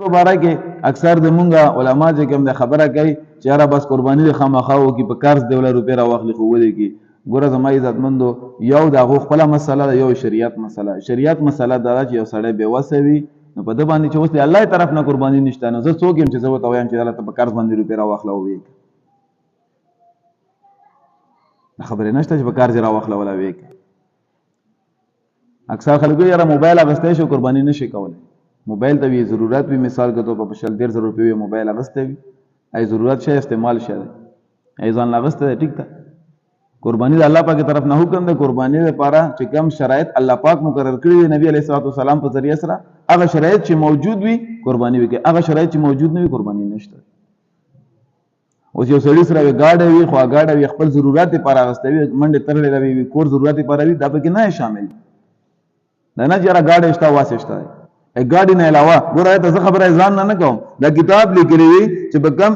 مبارکه اکثر د مونږه علما چې کوم د خبره کوي چې یاره بس قرباني د خامخاو کې په قرض د ولر روپې را واخلي خو ولې کې ګوره زما عزتمندو یو د هغو خپله مسله ده یو شریعت مسله شریعت مسله دا ده چې یو سړی بېوسه وي نو په ده باندې چې اوس د الله طرف نه قرباني نشته نو زه څوک یم چې زه ورته وایم چې دلته په قرض باندې روپې را واخله وویږه خبرې نشته چې په قرض یې را واخله ولا ویږه اکثر خلک یاره موبایل اخیستی شو قرباني نشي کولی موبایل ته وی ضرورت وي مثال کے طور پر 150 روپے موبایل اغسته وي ای ضرورت شي استعمال شي ای ځان اغسته ټیک ده قربانی د الله پاک طرف نه حکم ده قربانی لپاره چې کم شرایط الله پاک مقرر کړی دی نبی علیه الصلاه والسلام په ذریعہ سره هغه شرایط چې موجود وي قربانی وکړي هغه شرایط چې موجود نه وي قربانی نشته اوس یو سړی سره گاډه وي خو گاډه وي خپل ضرورت لپاره اغسته وي منډه ترلې وي کور ضرورت لپاره وي دا پکې نه شامل نه جره گاډه شته واسه شته گاډي نه علاوه ګوره ته خبره ځان نه کوم دا کتاب لیکلی وي چې په کم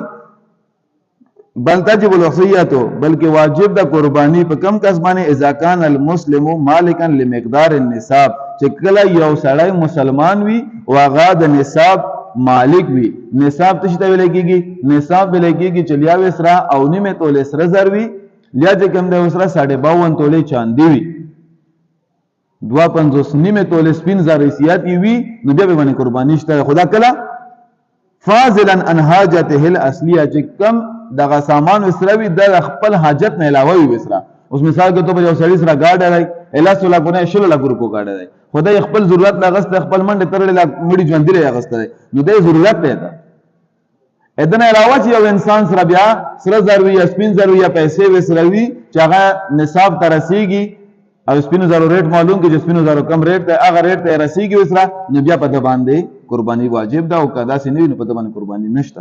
بل تجب الوصیت بلکې واجب د قربانی په کم کس باندې اذا کان المسلم مالکا لمقدار النصاب چې کله یو سړی مسلمان وي او هغه د نصاب مالک وي نصاب څه ته ویل کېږي نصاب ویل کېږي چې لیا وسرا او نیمه تولې سره زر وي لیا چې کم د وسرا 52 تولې چاندي وي 52 نیمه تولې سپین زر سیات وي نو بیا به باندې قرباني شته خدا کله فاضلا عن حاجته الاصليه چې کم دغه سامان وسروي د خپل حاجت نه علاوه وي وسرا اوس مثال کې ته یو سړی سره گاډه راي الا سولا کو نه شل لګ روپو گاډه راي خدای خپل ضرورت لا غسته خپل منډه ترلې مړي ژوند لري غسته نو د ضرورت دی اذن علاوه چې یو انسان سره بیا سره ضروري یا سپین ضروري یا پیسې وسروي چې هغه نصاب ترسيږي او سپینو زرو ریټ معلوم کې چې سپینو زرو کم ریټ ته هغه ریټ ته رسیږي وسره نو بیا په د باندې قرباني واجب ده او کدا سي نه په د باندې قرباني نشته